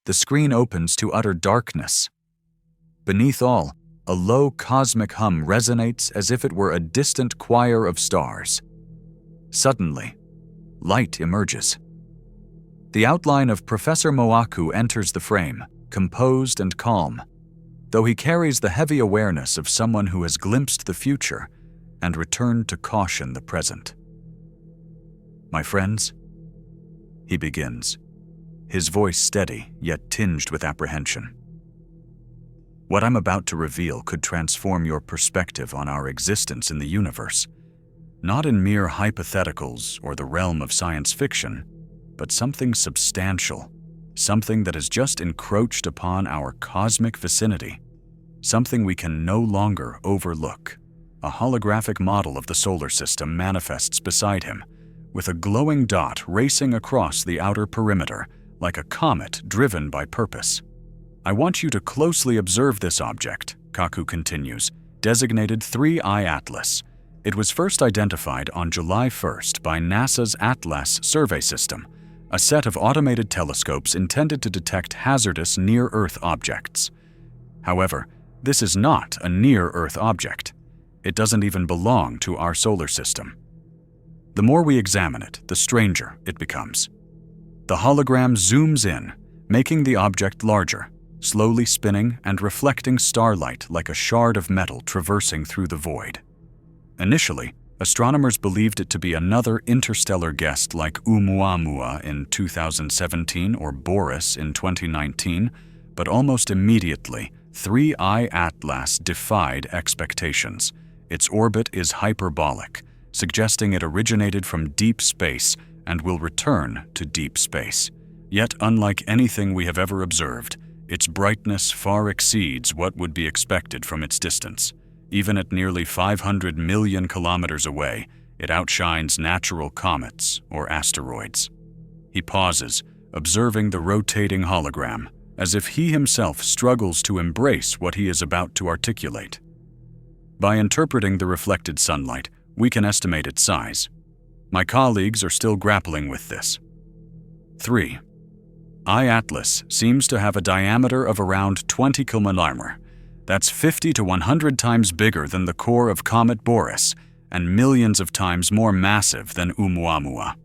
the screen opens to utter darkness. Beneath all, a low cosmic hum resonates as if it were a distant choir of stars. Suddenly, light emerges. The outline of Professor Moaku enters the frame, composed and calm, though he carries the heavy awareness of someone who has glimpsed the future and returned to caution the present. "My friends," he begins, his voice steady yet tinged with apprehension. "What I'm about to reveal could transform your perspective on our existence in the universe, not in mere hypotheticals or the realm of science fiction, but something substantial, something that has just encroached upon our cosmic vicinity, something we can no longer overlook." A holographic model of the solar system manifests beside him, with a glowing dot racing across the outer perimeter like a comet driven by purpose. "I want you to closely observe this object," Kaku continues, designated 3I Atlas. It was first identified on July 1st by NASA's ATLAS survey system, a set of automated telescopes intended to detect hazardous near-Earth objects. However, this is not a near-Earth object. It doesn't even belong to our solar system. The more we examine it, the stranger it becomes. The hologram zooms in, making the object larger, slowly spinning and reflecting starlight like a shard of metal traversing through the void. Initially, astronomers believed it to be another interstellar guest like Oumuamua in 2017 or Boris in 2019, but almost immediately, 3I Atlas defied expectations. Its orbit is hyperbolic, suggesting it originated from deep space and will return to deep space. Yet, unlike anything we have ever observed, its brightness far exceeds what would be expected from its distance. Even at nearly 500 million kilometers away, it outshines natural comets or asteroids. He pauses, observing the rotating hologram, as if he himself struggles to embrace what he is about to articulate. By interpreting the reflected sunlight, we can estimate its size. My colleagues are still grappling with this. 3. I Atlas seems to have a diameter of around 20 km. That's 50 to 100 times bigger than the core of Comet Boris and millions of times more massive than Oumuamua.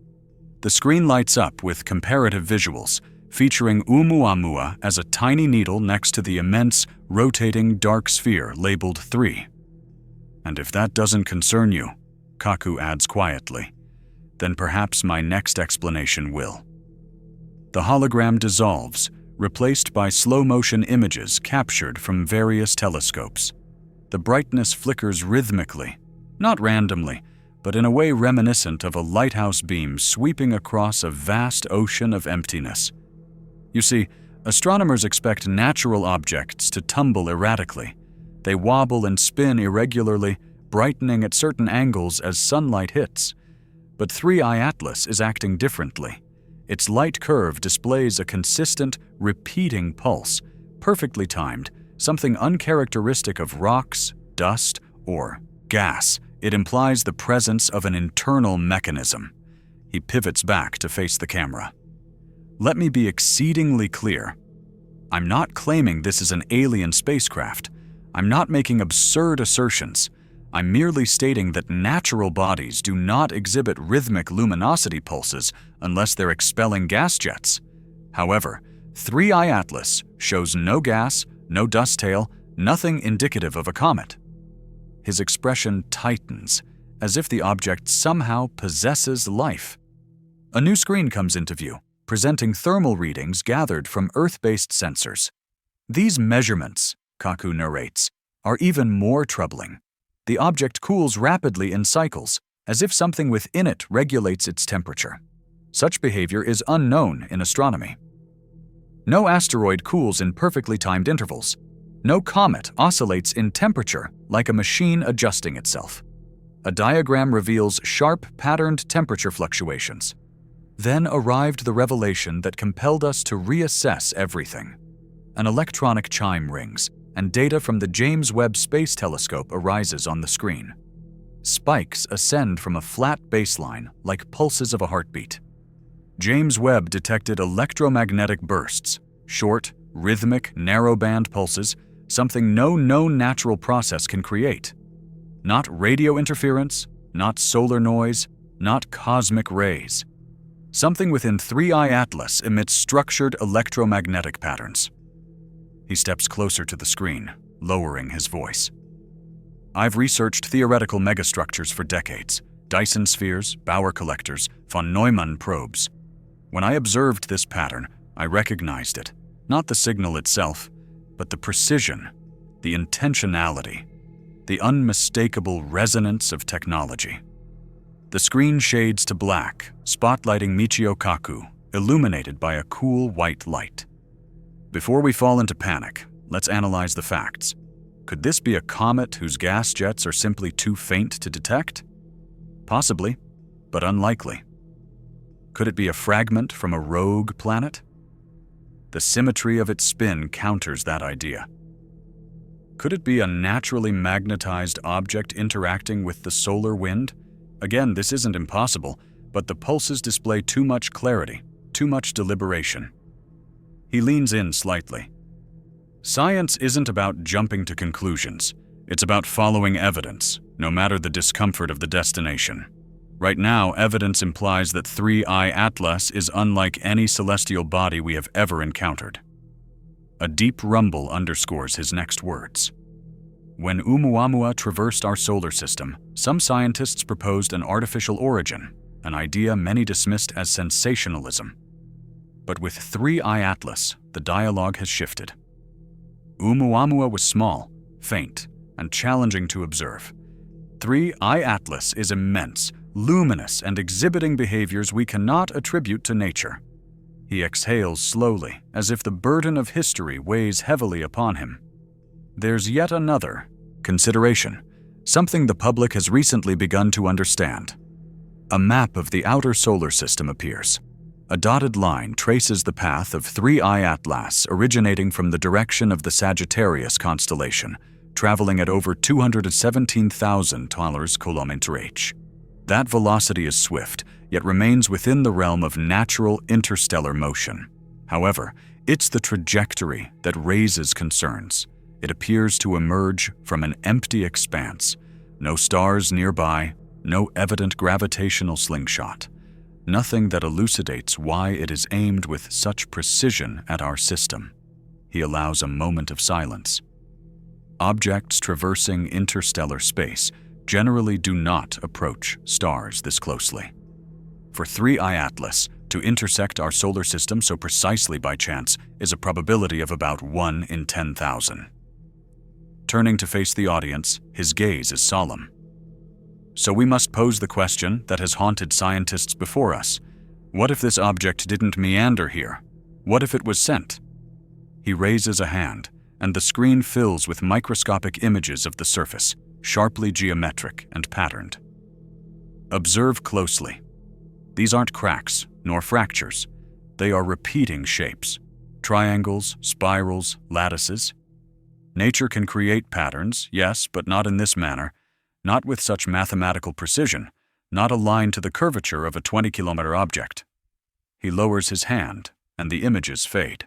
The screen lights up with comparative visuals, featuring Oumuamua as a tiny needle next to the immense, rotating dark sphere labeled 3. "And if that doesn't concern you," Kaku adds quietly, "then perhaps my next explanation will." The hologram dissolves, replaced by slow-motion images captured from various telescopes. The brightness flickers rhythmically, not randomly, but in a way reminiscent of a lighthouse beam sweeping across a vast ocean of emptiness. You see, astronomers expect natural objects to tumble erratically. They wobble and spin irregularly, brightening at certain angles as sunlight hits. But 3I Atlas is acting differently. Its light curve displays a consistent, repeating pulse, perfectly timed, something uncharacteristic of rocks, dust, or gas. It implies the presence of an internal mechanism. He pivots back to face the camera. "Let me be exceedingly clear. I'm not claiming this is an alien spacecraft. I'm not making absurd assertions. I'm merely stating that natural bodies do not exhibit rhythmic luminosity pulses unless they're expelling gas jets. However, 3I Atlas shows no gas, no dust tail, nothing indicative of a comet." His expression tightens, as if the object somehow possesses life. A new screen comes into view, presenting thermal readings gathered from Earth-based sensors. "These measurements," Kaku narrates, "are even more troubling. The object cools rapidly in cycles, as if something within it regulates its temperature. Such behavior is unknown in astronomy. No asteroid cools in perfectly timed intervals. No comet oscillates in temperature like a machine adjusting itself. A diagram reveals sharp, patterned temperature fluctuations. Then arrived the revelation that compelled us to reassess everything. An electronic chime rings, and data from the James Webb Space Telescope arises on the screen. Spikes ascend from a flat baseline like pulses of a heartbeat. James Webb detected electromagnetic bursts, Short, rhythmic, narrow-band pulses, something no known natural process can create. Not radio interference, not solar noise, not cosmic rays. Something within 3I Atlas emits structured electromagnetic patterns. He steps closer to the screen, lowering his voice. I've researched theoretical megastructures for decades. Dyson spheres, Bauer collectors, von Neumann probes. When I observed this pattern, I recognized it. Not the signal itself, but the precision, the intentionality, the unmistakable resonance of technology. The screen shades to black, spotlighting Michio Kaku, illuminated by a cool white light. Before we fall into panic, let's analyze the facts. Could this be a comet whose gas jets are simply too faint to detect? Possibly, but unlikely. Could it be a fragment from a rogue planet? The symmetry of its spin counters that idea. Could it be a naturally magnetized object interacting with the solar wind? Again, this isn't impossible, but the pulses display too much clarity, too much deliberation. He leans in slightly. Science isn't about jumping to conclusions. It's about following evidence, no matter the discomfort of the destination. Right now, evidence implies that 3I Atlas is unlike any celestial body we have ever encountered. A deep rumble underscores his next words. When Oumuamua traversed our solar system, some scientists proposed an artificial origin, an idea many dismissed as sensationalism. But with 3I Atlas, the dialogue has shifted. Oumuamua was small, faint, and challenging to observe. 3I Atlas is immense, luminous, and exhibiting behaviors we cannot attribute to nature. He exhales slowly, as if the burden of history weighs heavily upon him. There's yet another consideration, something the public has recently begun to understand. A map of the outer solar system appears. A dotted line traces the path of 3I Atlas originating from the direction of the Sagittarius constellation, traveling at over 217,000 km/h. That velocity is swift, yet remains within the realm of natural interstellar motion. However, it's the trajectory that raises concerns. It appears to emerge from an empty expanse. No stars nearby, no evident gravitational slingshot. Nothing that elucidates why it is aimed with such precision at our system. He allows a moment of silence. Objects traversing interstellar space generally do not approach stars this closely. For 3I Atlas to intersect our solar system so precisely by chance is a probability of about 1 in 10,000. Turning to face the audience, his gaze is solemn. So we must pose the question that has haunted scientists before us. What if this object didn't meander here? What if it was sent? He raises a hand, and the screen fills with microscopic images of the surface, sharply geometric and patterned. Observe closely. These aren't cracks, nor fractures. They are repeating shapes. Triangles, spirals, lattices. Nature can create patterns, yes, but not in this manner. Not with such mathematical precision, not aligned to the curvature of a 20-kilometer object. He lowers his hand, and the images fade.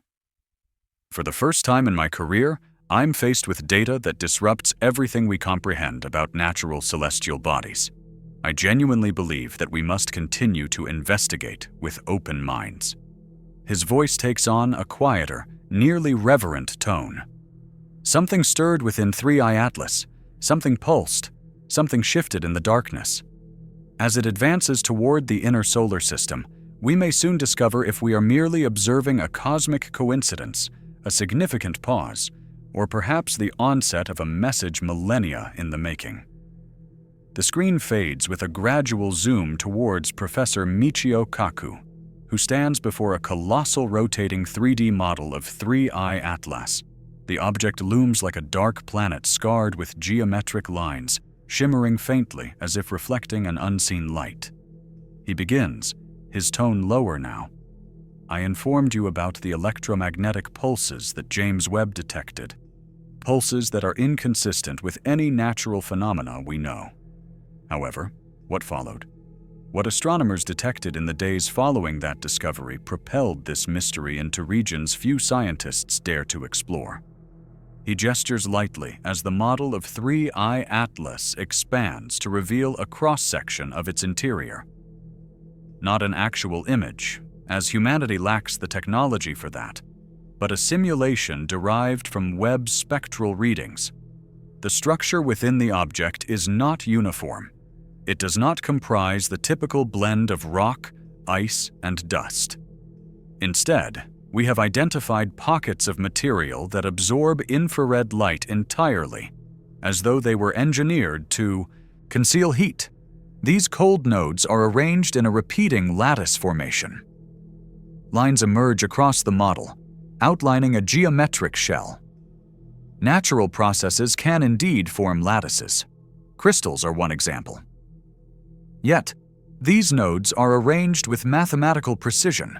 For the first time in my career, I'm faced with data that disrupts everything we comprehend about natural celestial bodies. I genuinely believe that we must continue to investigate with open minds. His voice takes on a quieter, nearly reverent tone. Something stirred within 3I Atlas, something pulsed, something shifted in the darkness. As it advances toward the inner solar system, we may soon discover if we are merely observing a cosmic coincidence, a significant pause, or perhaps the onset of a message millennia in the making. The screen fades with a gradual zoom towards Professor Michio Kaku, who stands before a colossal rotating 3D model of 3I Atlas. The object looms like a dark planet scarred with geometric lines, shimmering faintly as if reflecting an unseen light. He begins, his tone lower now. I informed you about the electromagnetic pulses that James Webb detected. Pulses that are inconsistent with any natural phenomena we know. However, what followed? What astronomers detected in the days following that discovery propelled this mystery into regions few scientists dare to explore. He gestures lightly as the model of 3I Atlas expands to reveal a cross-section of its interior. Not an actual image, as humanity lacks the technology for that, but a simulation derived from Webb's spectral readings. The structure within the object is not uniform. It does not comprise the typical blend of rock, ice, and dust. Instead, we have identified pockets of material that absorb infrared light entirely, as though they were engineered to conceal heat. These cold nodes are arranged in a repeating lattice formation. Lines emerge across the model, outlining a geometric shell. Natural processes can indeed form lattices. Crystals are one example. Yet, these nodes are arranged with mathematical precision.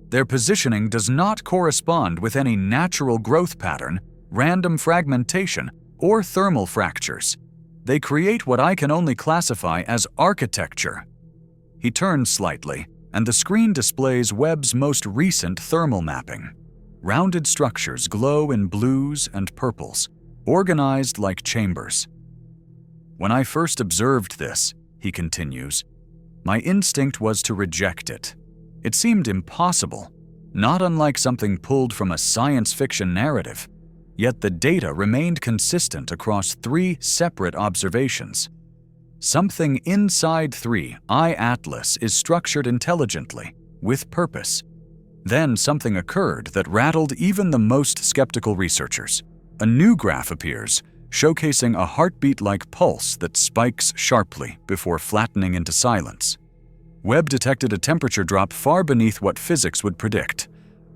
Their positioning does not correspond with any natural growth pattern, random fragmentation, or thermal fractures. They create what I can only classify as architecture. He turns slightly, and the screen displays Webb's most recent thermal mapping. Rounded structures glow in blues and purples, organized like chambers. When I first observed this, he continues, my instinct was to reject it. It seemed impossible, not unlike something pulled from a science fiction narrative. Yet the data remained consistent across 3 separate observations. Something inside 3I Atlas is structured intelligently, with purpose. Then something occurred that rattled even the most skeptical researchers. A new graph appears, showcasing a heartbeat-like pulse that spikes sharply before flattening into silence. Webb detected a temperature drop far beneath what physics would predict,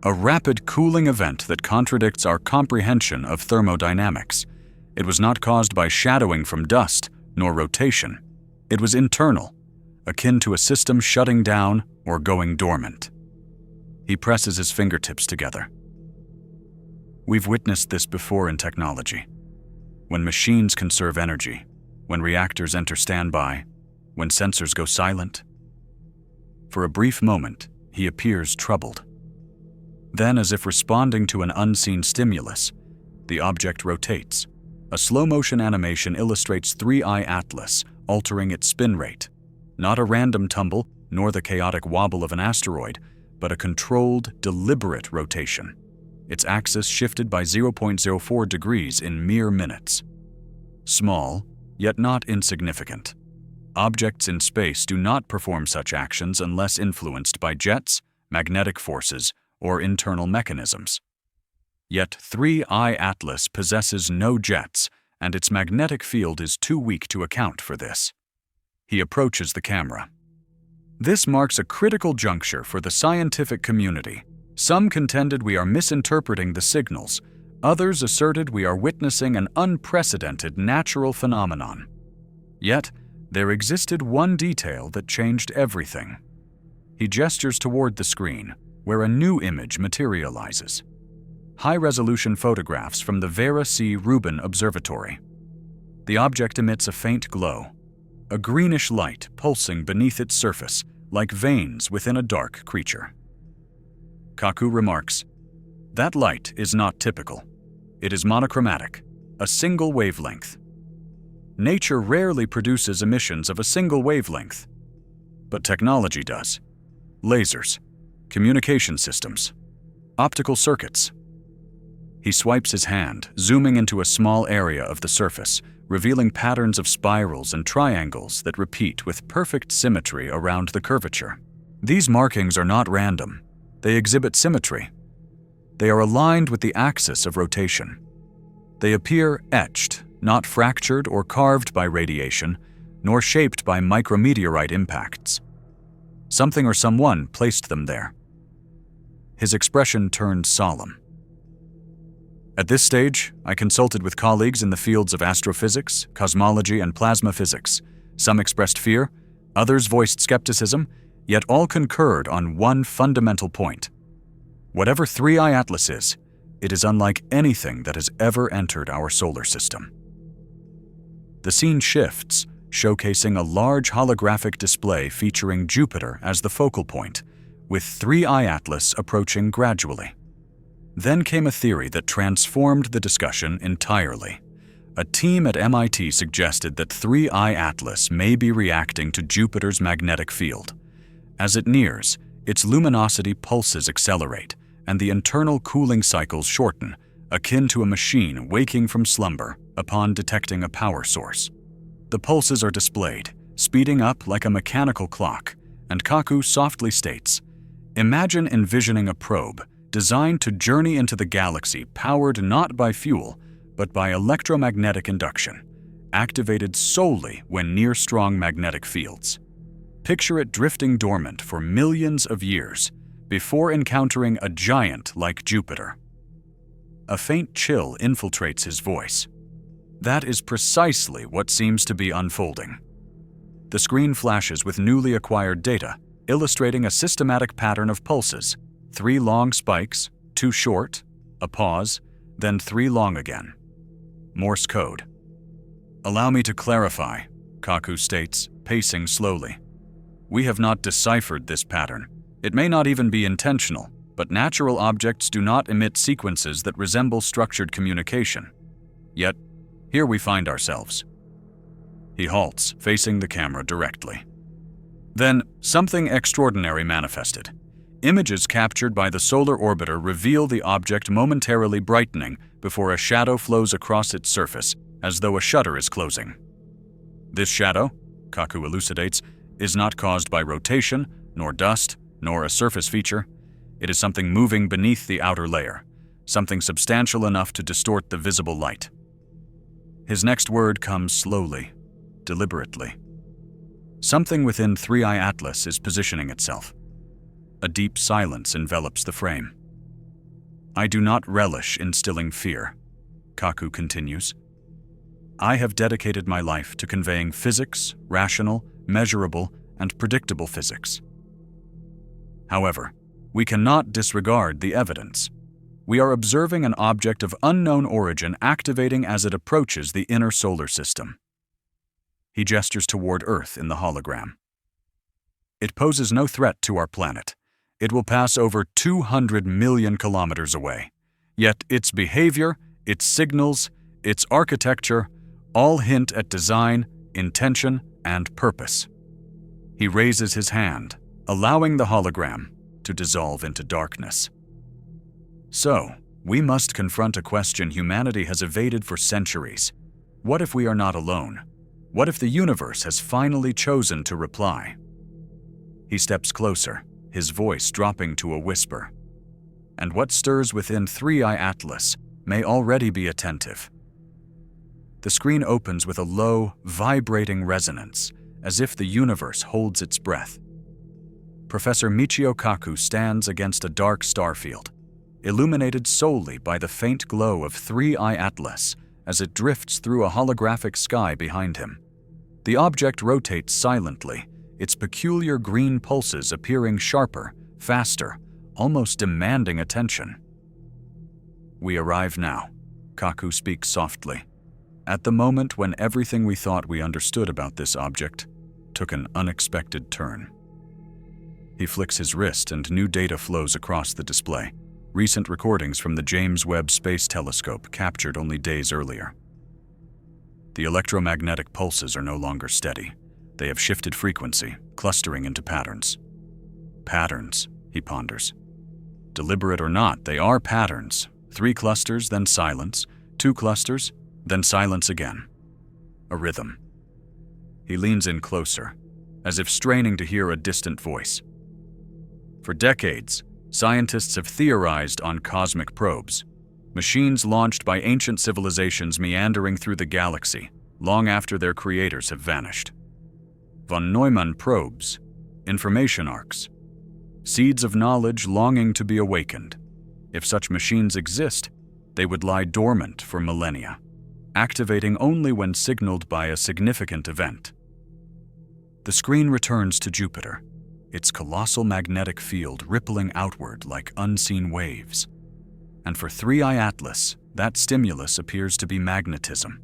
a rapid cooling event that contradicts our comprehension of thermodynamics. It was not caused by shadowing from dust, nor rotation. It was internal, akin to a system shutting down or going dormant. He presses his fingertips together. We've witnessed this before in technology. When machines conserve energy, when reactors enter standby, when sensors go silent. For a brief moment, he appears troubled. Then, as if responding to an unseen stimulus, the object rotates. A slow-motion animation illustrates 3I Atlas, altering its spin rate. Not a random tumble, nor the chaotic wobble of an asteroid, but a controlled, deliberate rotation. Its axis shifted by 0.04 degrees in mere minutes. Small, yet not insignificant. Objects in space do not perform such actions unless influenced by jets, magnetic forces, or internal mechanisms. Yet 3I Atlas possesses no jets, and its magnetic field is too weak to account for this. He approaches the camera. This marks a critical juncture for the scientific community. Some contended we are misinterpreting the signals. Others asserted we are witnessing an unprecedented natural phenomenon. Yet, there existed one detail that changed everything. He gestures toward the screen, where a new image materializes. High-resolution photographs from the Vera C. Rubin Observatory. The object emits a faint glow, a greenish light pulsing beneath its surface like veins within a dark creature. Kaku remarks, "That light is not typical. It is monochromatic, a single wavelength. Nature rarely produces emissions of a single wavelength, but technology does. Lasers, communication systems, optical circuits." He swipes his hand, zooming into a small area of the surface, revealing patterns of spirals and triangles that repeat with perfect symmetry around the curvature. These markings are not random. They exhibit symmetry. They are aligned with the axis of rotation. They appear etched, not fractured or carved by radiation, nor shaped by micrometeorite impacts. Something or someone placed them there. His expression turned solemn. At this stage, I consulted with colleagues in the fields of astrophysics, cosmology, and plasma physics. Some expressed fear, others voiced skepticism, yet all concurred on one fundamental point. Whatever 3I Atlas is, it is unlike anything that has ever entered our solar system. The scene shifts, showcasing a large holographic display featuring Jupiter as the focal point, with 3I Atlas approaching gradually. Then came a theory that transformed the discussion entirely. A team at MIT suggested that 3I Atlas may be reacting to Jupiter's magnetic field. As it nears, its luminosity pulses accelerate, and the internal cooling cycles shorten, akin to a machine waking from slumber upon detecting a power source. The pulses are displayed, speeding up like a mechanical clock, and Kaku softly states, "Imagine envisioning a probe designed to journey into the galaxy powered not by fuel, but by electromagnetic induction, activated solely when near strong magnetic fields. Picture it drifting dormant for millions of years before encountering a giant like Jupiter." A faint chill infiltrates his voice. That is precisely what seems to be unfolding. The screen flashes with newly acquired data, illustrating a systematic pattern of pulses: 3 long spikes, 2 short, a pause, then 3 long again. Morse code. "Allow me to clarify," Kaku states, pacing slowly. "We have not deciphered this pattern. It may not even be intentional, but natural objects do not emit sequences that resemble structured communication. Yet, here we find ourselves." He halts, facing the camera directly. Then, something extraordinary manifested. Images captured by the solar orbiter reveal the object momentarily brightening before a shadow flows across its surface, as though a shutter is closing. This shadow, Kaku elucidates, is not caused by rotation, nor dust, nor a surface feature. It is something moving beneath the outer layer, something substantial enough to distort the visible light. His next word comes slowly, deliberately. Something within 3I Atlas is positioning itself. A deep silence envelops the frame. "I do not relish instilling fear," Kaku continues. "I have dedicated my life to conveying physics, rational, measurable, and predictable physics. However, we cannot disregard the evidence. We are observing an object of unknown origin activating as it approaches the inner solar system." He gestures toward Earth in the hologram. "It poses no threat to our planet. It will pass over 200 million kilometers away. Yet its behavior, its signals, its architecture, all hint at design, intention, and purpose." He raises his hand, allowing the hologram to dissolve into darkness. "So, we must confront a question humanity has evaded for centuries. What if we are not alone? What if the universe has finally chosen to reply?" He steps closer, his voice dropping to a whisper. "And what stirs within 3I Atlas may already be attentive." The screen opens with a low, vibrating resonance, as if the universe holds its breath. Professor Michio Kaku stands against a dark star field, illuminated solely by the faint glow of 3I Atlas as it drifts through a holographic sky behind him. The object rotates silently, its peculiar green pulses appearing sharper, faster, almost demanding attention. "We arrive now," Kaku speaks softly, "at the moment when everything we thought we understood about this object took an unexpected turn." He flicks his wrist and new data flows across the display, recent recordings from the James Webb Space Telescope captured only days earlier. The electromagnetic pulses are no longer steady. They have shifted frequency, clustering into patterns. "Patterns," he ponders. "Deliberate or not, they are patterns. 3 clusters, then silence. 2 clusters, then silence again. A rhythm." He leans in closer, as if straining to hear a distant voice. For decades, scientists have theorized on cosmic probes, machines launched by ancient civilizations meandering through the galaxy long after their creators have vanished. Von Neumann probes, information arcs, seeds of knowledge longing to be awakened. If such machines exist, they would lie dormant for millennia, activating only when signaled by a significant event. The screen returns to Jupiter, its colossal magnetic field rippling outward like unseen waves. And for 3I Atlas, that stimulus appears to be magnetism.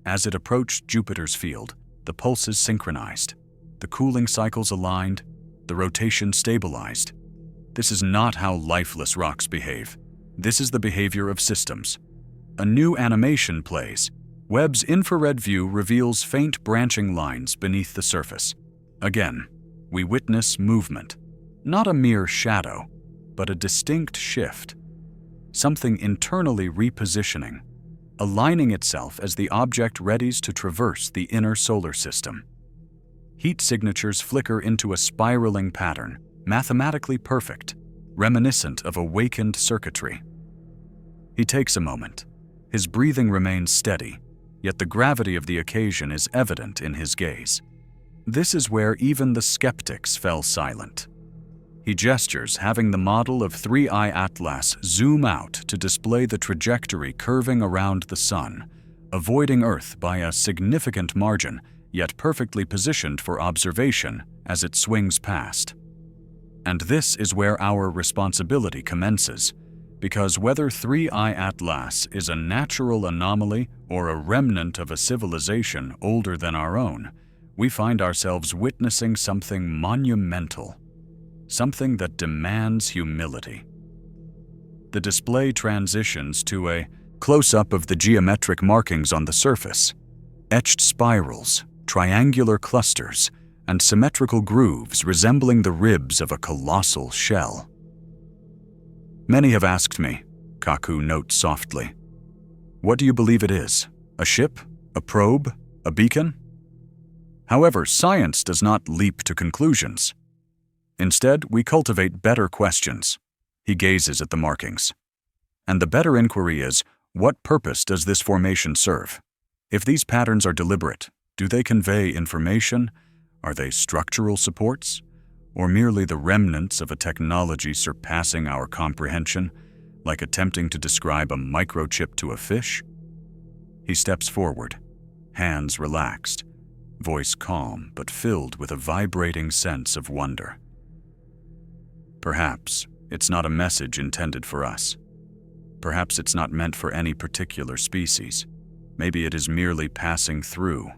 As it approached Jupiter's field, the pulses synchronized, the cooling cycles aligned, the rotation stabilized. This is not how lifeless rocks behave. This is the behavior of systems. A new animation plays. Webb's infrared view reveals faint branching lines beneath the surface. Again, we witness movement. Not a mere shadow, but a distinct shift. Something internally repositioning, aligning itself as the object readies to traverse the inner solar system. Heat signatures flicker into a spiraling pattern, mathematically perfect, reminiscent of awakened circuitry. He takes a moment. His breathing remains steady, yet the gravity of the occasion is evident in his gaze. This is where even the skeptics fell silent. He gestures, having the model of 3I Atlas zoom out to display the trajectory curving around the Sun, avoiding Earth by a significant margin, yet perfectly positioned for observation as it swings past. And this is where our responsibility commences, because whether 3I Atlas is a natural anomaly or a remnant of a civilization older than our own, we find ourselves witnessing something monumental, something that demands humility. The display transitions to a close-up of the geometric markings on the surface, etched spirals, triangular clusters, and symmetrical grooves resembling the ribs of a colossal shell. Many have asked me, Kaku notes softly, what do you believe it is? A ship? A probe? A beacon? However, science does not leap to conclusions. Instead, we cultivate better questions. He gazes at the markings. And the better inquiry is, what purpose does this formation serve? If these patterns are deliberate, do they convey information? Are they structural supports? Or merely the remnants of a technology surpassing our comprehension, like attempting to describe a microchip to a fish? He steps forward, hands relaxed, voice calm but filled with a vibrating sense of wonder. Perhaps it's not a message intended for us. Perhaps it's not meant for any particular species. Maybe it is merely passing through,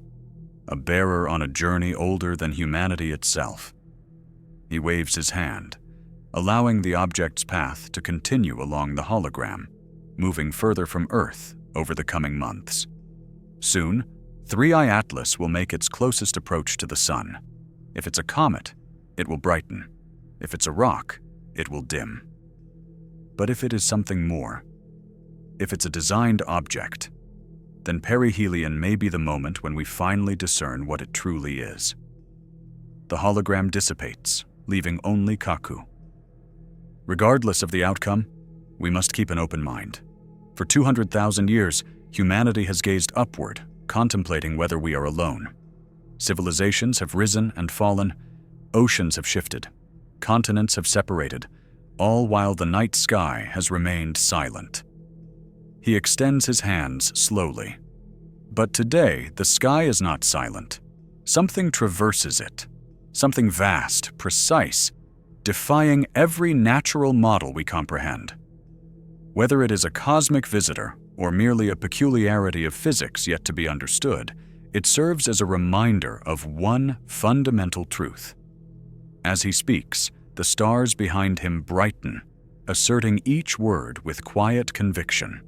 a bearer on a journey older than humanity itself. He waves his hand, allowing the object's path to continue along the hologram, moving further from Earth over the coming months. Soon, 3I Atlas will make its closest approach to the Sun. If it's a comet, it will brighten. If it's a rock, it will dim. But if it is something more, if it's a designed object, then perihelion may be the moment when we finally discern what it truly is. The hologram dissipates, leaving only Kaku. Regardless of the outcome, we must keep an open mind. For 200,000 years, humanity has gazed upward, contemplating whether we are alone. Civilizations have risen and fallen, oceans have shifted, continents have separated, all while the night sky has remained silent. He extends his hands slowly. But today, the sky is not silent. Something traverses it. Something vast, precise, defying every natural model we comprehend. Whether it is a cosmic visitor or merely a peculiarity of physics yet to be understood, it serves as a reminder of one fundamental truth. As he speaks, the stars behind him brighten, asserting each word with quiet conviction.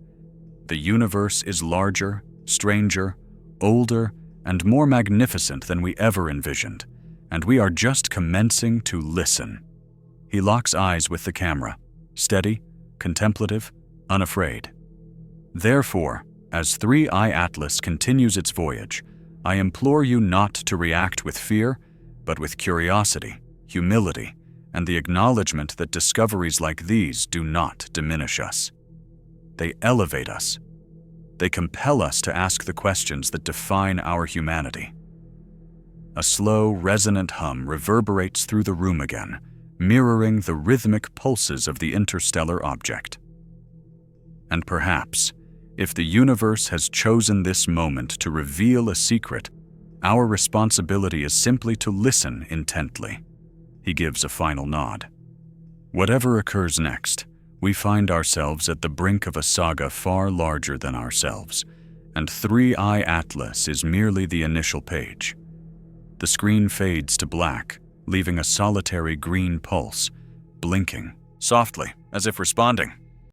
The universe is larger, stranger, older, and more magnificent than we ever envisioned, and we are just commencing to listen. He locks eyes with the camera, steady, contemplative, unafraid. Therefore, as 3I Atlas continues its voyage, I implore you not to react with fear, but with curiosity, humility, and the acknowledgement that discoveries like these do not diminish us. They elevate us. They compel us to ask the questions that define our humanity. A slow, resonant hum reverberates through the room again, mirroring the rhythmic pulses of the interstellar object. And perhaps, if the universe has chosen this moment to reveal a secret, our responsibility is simply to listen intently. He gives a final nod. Whatever occurs next, we find ourselves at the brink of a saga far larger than ourselves, and 3I Atlas is merely the initial page, The screen fades to black, leaving a solitary green pulse, blinking softly as if responding.